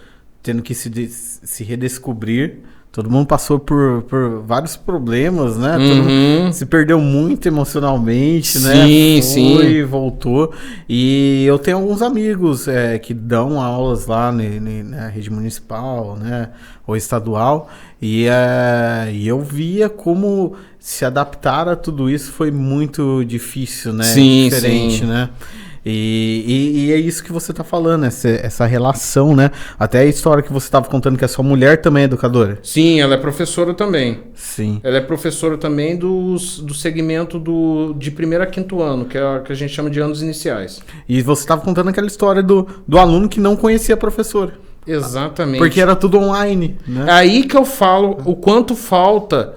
tendo que se redescobrir. Todo mundo passou por vários problemas, né? Uhum. Todo mundo se perdeu muito emocionalmente, né? Sim. E voltou. E eu tenho alguns amigos que dão aulas lá na rede municipal, né? Ou estadual. E eu via como se adaptar a tudo isso foi muito difícil, né? Sim, diferente, sim. né? E é isso que você tá falando, essa relação, né? Até a história que você tava contando que a sua mulher também é educadora. Sim, ela é professora também. Sim. Ela é professora também do segmento de 1º a 5º ano, que é o que a gente chama de anos iniciais. E você tava contando aquela história do aluno que não conhecia a professora. Exatamente. Porque era tudo online, né? É aí que eu falo o quanto falta...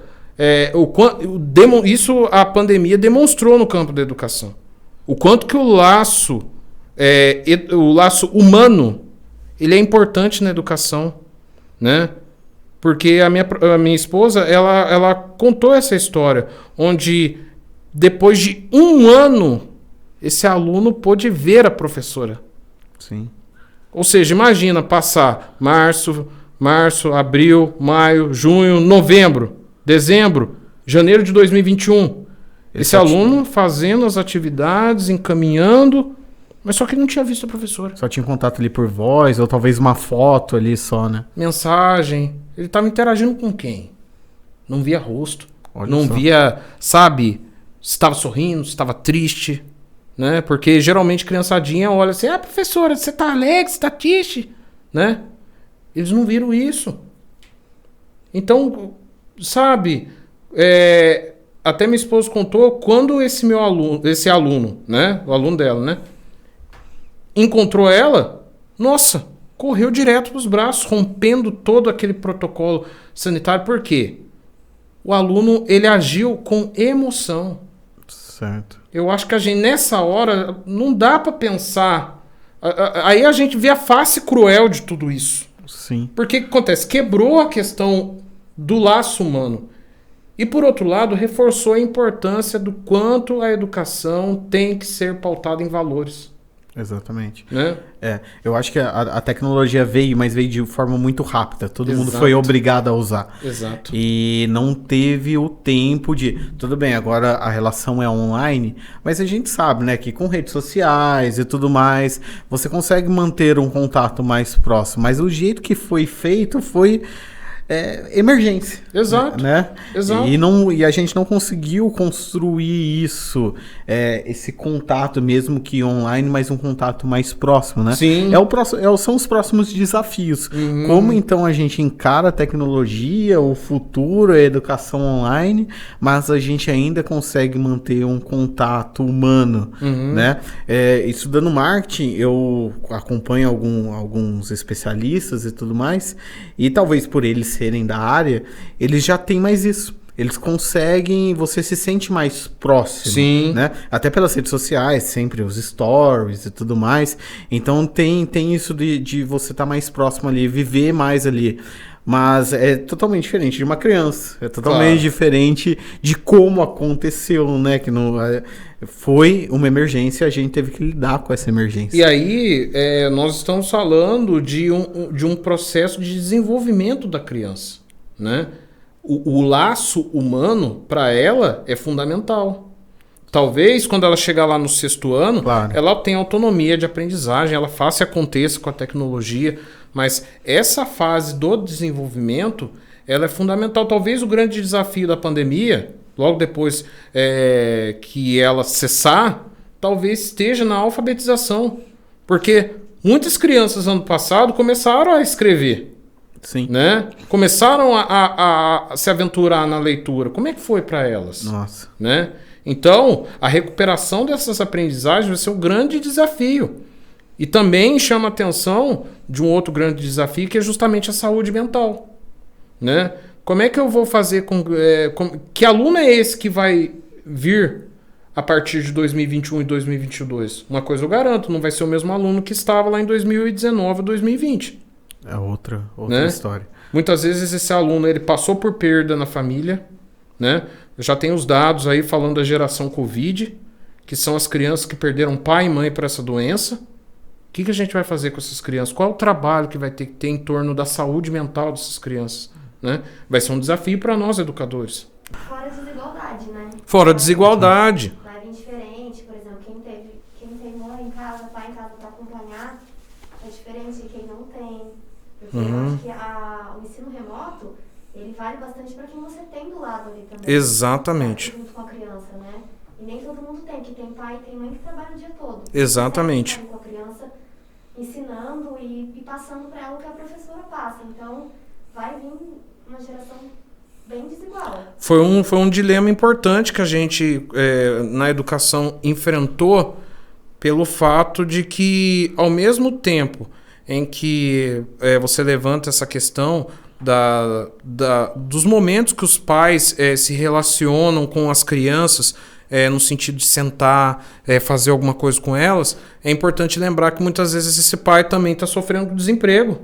isso a pandemia demonstrou no campo da educação. O quanto que o laço humano, ele é importante na educação, né? Porque a minha esposa, ela contou essa história, onde depois de 1 ano, esse aluno pôde ver a professora. Sim. Ou seja, imagina passar março, abril, maio, junho, novembro, dezembro, janeiro de 2021... Esse aluno fazendo as atividades, encaminhando, mas só que ele não tinha visto a professora. Só tinha contato ali por voz, ou talvez uma foto ali só, né? Mensagem. Ele estava interagindo com quem? Não via rosto. Olha não só. via, sabe, se estava sorrindo, se estava triste, né? Porque geralmente criançadinha olha assim, professora, você tá alegre, você tá triste, né? Eles não viram isso. Então, sabe, até minha esposa contou, quando esse aluno, né, o aluno dela, né, encontrou ela, nossa, correu direto para os braços, rompendo todo aquele protocolo sanitário. Por quê? O aluno, ele agiu com emoção. Certo. Eu acho que a gente, nessa hora, não dá para pensar. Aí a gente vê a face cruel de tudo isso. Sim. Porque o que acontece? Quebrou a questão do laço humano. E, por outro lado, reforçou a importância do quanto a educação tem que ser pautada em valores. Exatamente. Né? Eu acho que a tecnologia veio, mas veio de forma muito rápida. Todo mundo Exato. foi obrigado a usar. Exato. E não teve o tempo de... Tudo bem, agora a relação é online, mas a gente sabe, né, que com redes sociais e tudo mais, você consegue manter um contato mais próximo. Mas o jeito que foi feito foi... emergência. Exato. Né? Exato. E a gente não conseguiu construir isso, esse contato, mesmo que online, mas um contato mais próximo, né? Sim. São os próximos desafios. Como então a gente encara a tecnologia, o futuro, a educação online, mas a gente ainda consegue manter um contato humano, né? Estudando marketing, eu acompanho alguns especialistas e tudo mais, e talvez por eles serem da área, eles já têm mais isso. Eles conseguem, você se sente mais próximo. Sim. Né? Até pelas redes sociais, sempre os stories e tudo mais. Então tem isso de você estar mais próximo ali, viver mais ali. Mas é totalmente diferente de uma criança. É totalmente diferente de como aconteceu, né? Que foi uma emergência, a gente teve que lidar com essa emergência. E aí, nós estamos falando de um processo de desenvolvimento da criança, né? O laço humano, para ela, é fundamental. Talvez, quando ela chegar lá no 6º ano, ela tenha autonomia de aprendizagem, ela faça e aconteça com a tecnologia, mas essa fase do desenvolvimento, ela é fundamental. Talvez o grande desafio da pandemia, logo depois que ela cessar, talvez esteja na alfabetização. Porque muitas crianças, ano passado, começaram a escrever. Sim. Né? Começaram a se aventurar na leitura. Como é que foi para elas? Nossa. Né? Então, a recuperação dessas aprendizagens vai ser um grande desafio. E também chama a atenção de um outro grande desafio, que é justamente a saúde mental. Né? Como é que eu vou fazer que aluno é esse que vai vir a partir de 2021 e 2022? Uma coisa eu garanto, não vai ser o mesmo aluno que estava lá em 2019 ou 2020. É outra né? história. Muitas vezes esse aluno ele passou por perda na família, né? Já tem os dados aí falando da geração Covid, que são as crianças que perderam pai e mãe para essa doença. O que a gente vai fazer com essas crianças? Qual é o trabalho que vai ter que ter em torno da saúde mental dessas crianças? Né? Vai ser um desafio para nós, educadores. Fora a desigualdade, né? Fora a desigualdade. Vai vir diferente, por exemplo, quem tem mãe em casa, pai em casa para acompanhar, é diferente de quem não tem. Porque eu acho que o ensino remoto, ele vale bastante para quem você tem do lado ali também. Exatamente. Junto com a criança, né? E nem todo mundo tem, que tem pai e tem mãe que trabalha o dia todo. Exatamente. Você com a criança, ensinando e passando para ela o que a professora passa. Então, vai vir uma geração bem desigual. Foi um dilema importante que a gente, na educação, enfrentou pelo fato de que, ao mesmo tempo em que você levanta essa questão dos momentos que os pais se relacionam com as crianças, no sentido de sentar, fazer alguma coisa com elas, é importante lembrar que muitas vezes esse pai também está sofrendo com desemprego.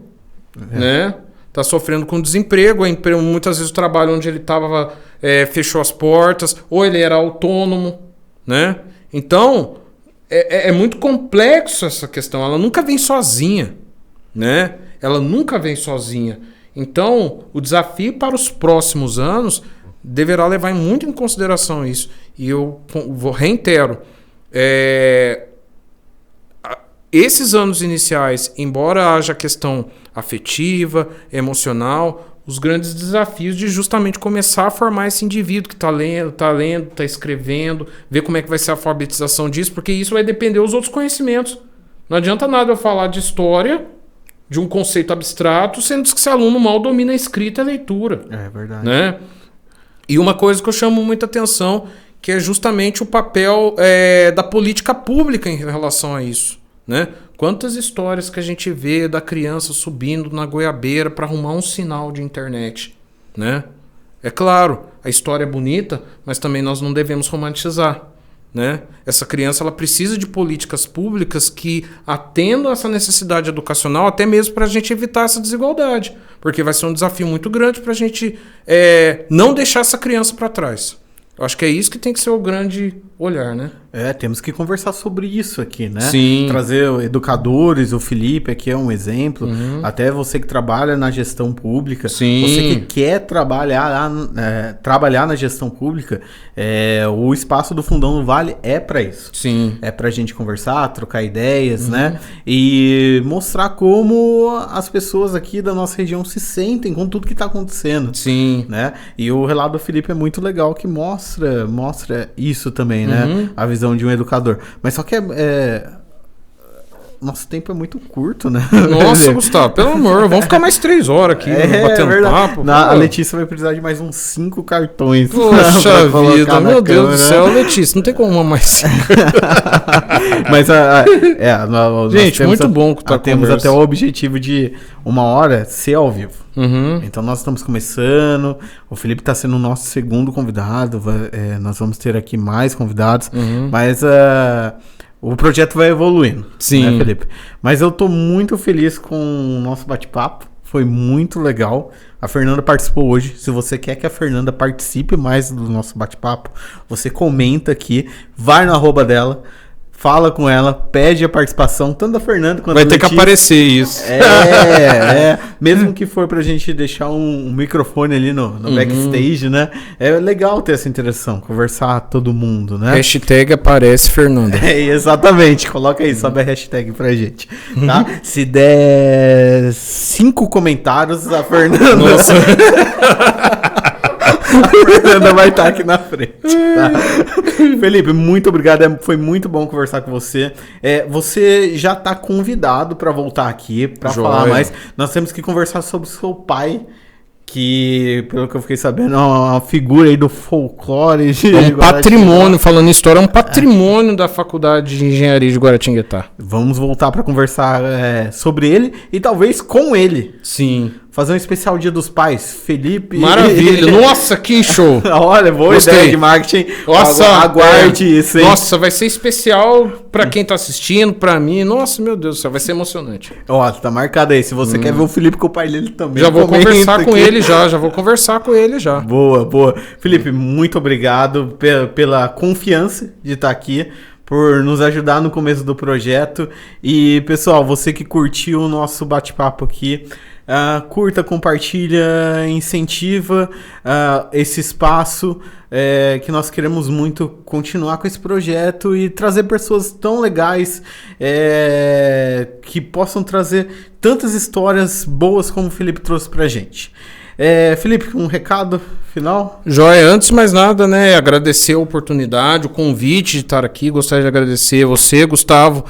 Né? Está sofrendo com desemprego, muitas vezes o trabalho onde ele estava fechou as portas, ou ele era autônomo. Né? Então, é muito complexo essa questão, ela nunca vem sozinha. Né? Ela nunca vem sozinha. Então, o desafio para os próximos anos deverá levar muito em consideração isso. E eu reitero, esses anos iniciais, embora haja questão afetiva, emocional, os grandes desafios de justamente começar a formar esse indivíduo que está lendo, está escrevendo, ver como é que vai ser a alfabetização disso, porque isso vai depender dos outros conhecimentos. Não adianta nada eu falar de história, de um conceito abstrato, sendo que esse aluno mal domina a escrita e a leitura. É verdade. Né? E uma coisa que eu chamo muita atenção, que é justamente o papel da política pública em relação a isso, né? Quantas histórias que a gente vê da criança subindo na goiabeira para arrumar um sinal de internet, né? É claro, a história é bonita, mas também nós não devemos romantizar, né? Essa criança ela precisa de políticas públicas que atendam essa necessidade educacional, até mesmo para a gente evitar essa desigualdade, porque vai ser um desafio muito grande para a gente não deixar essa criança para trás. Eu acho que é isso que tem que ser o grande olhar, né? Temos que conversar sobre isso aqui, né? Sim. Trazer educadores, o Felipe aqui é um exemplo. Até você que trabalha na gestão pública. Sim. Você que quer trabalhar na gestão pública, o espaço do Fundão do Vale é para isso. Sim. É pra gente conversar, trocar ideias, né? E mostrar como as pessoas aqui da nossa região se sentem com tudo que tá acontecendo. Sim. Né? E o relato do Felipe é muito legal, que mostra isso também, né? A visão de um educador. Mas só que nosso tempo é muito curto, né? Nossa, Gustavo, pelo amor, vamos ficar mais 3 horas aqui batendo papo. A Letícia vai precisar de mais uns 5 cartões. Poxa vida, meu Deus do céu, Letícia, não tem como uma mais 5. Mas gente, muito bom que temos até o objetivo de 1 hora ser ao vivo. Então nós estamos começando. O Felipe está sendo o nosso segundo convidado. Nós vamos ter aqui mais convidados. Mas o projeto vai evoluindo. Sim. Né, Felipe? Mas eu tô muito feliz com o nosso bate-papo. Foi muito legal. A Fernanda participou hoje. Se você quer que a Fernanda participe mais do nosso bate-papo, você comenta aqui, vai no @ dela, fala com ela, pede a participação, tanto da Fernanda quanto da da Letícia. Vai ter que aparecer isso. Mesmo que for pra gente deixar um microfone ali no backstage, né? É legal ter essa interação, conversar todo mundo, né? Hashtag aparece Fernanda. Exatamente, coloca aí, sobe a hashtag pra gente, tá? Se der 5 comentários, a Fernanda... Nossa... A Fernanda vai estar aqui na frente, tá? Felipe, muito obrigado. Foi muito bom conversar com você. Você já está convidado para voltar aqui para falar mais. Nós temos que conversar sobre o seu pai, que, pelo que eu fiquei sabendo, é uma figura aí do folclore. Um patrimônio, falando em história, é um patrimônio da Faculdade de Engenharia de Guaratinguetá. Vamos voltar para conversar sobre ele e talvez com ele. Sim. Fazer um especial Dia dos Pais, Felipe. Maravilha, nossa, que show. Olha, boa ideia de marketing. Nossa, aguarde isso aí. Nossa, vai ser especial pra quem tá assistindo, pra mim. Nossa, meu Deus do céu, vai ser emocionante. Ó, tá marcado aí. Se você quer ver o Felipe com o pai dele também. Já vou conversar com ele já vou conversar com ele já. Boa. Felipe, muito obrigado pela confiança de estar aqui, por nos ajudar no começo do projeto. E, pessoal, você que curtiu o nosso bate-papo aqui, curta, compartilha, incentiva esse espaço, que nós queremos muito continuar com esse projeto e trazer pessoas tão legais que possam trazer tantas histórias boas como o Felipe trouxe pra gente. Felipe, um recado final? Joia, antes de mais nada, né, agradecer a oportunidade, o convite de estar aqui, gostaria de agradecer você, Gustavo,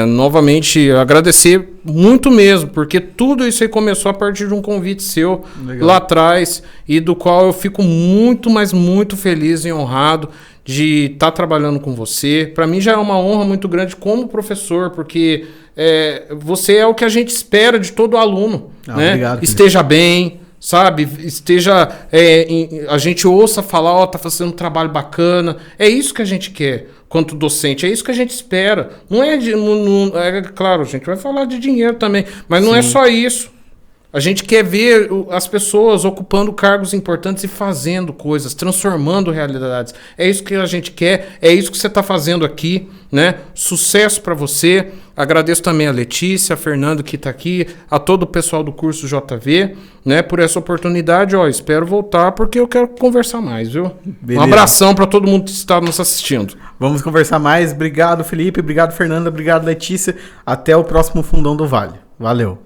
novamente agradecer muito mesmo, porque tudo isso aí começou a partir de um convite seu lá atrás, e do qual eu fico muito, mas muito feliz e honrado de estar trabalhando com você. Para mim já é uma honra muito grande como professor, porque você é o que a gente espera de todo aluno, né? Obrigado, esteja bem, sabe? Esteja, a gente ouça falar, tá fazendo um trabalho bacana. É isso que a gente quer quanto docente, é isso que a gente espera. Não é claro, a gente vai falar de dinheiro também, mas não é só isso. A gente quer ver as pessoas ocupando cargos importantes e fazendo coisas, transformando realidades. É isso que a gente quer, é isso que você está fazendo aqui, né? Sucesso para você. Agradeço também a Letícia, a Fernando que está aqui, a todo o pessoal do curso JV, né? Por essa oportunidade, espero voltar porque eu quero conversar mais, viu? Beleza. Um abração para todo mundo que está nos assistindo. Vamos conversar mais. Obrigado, Felipe. Obrigado, Fernanda. Obrigado, Letícia. Até o próximo Fundão do Vale. Valeu.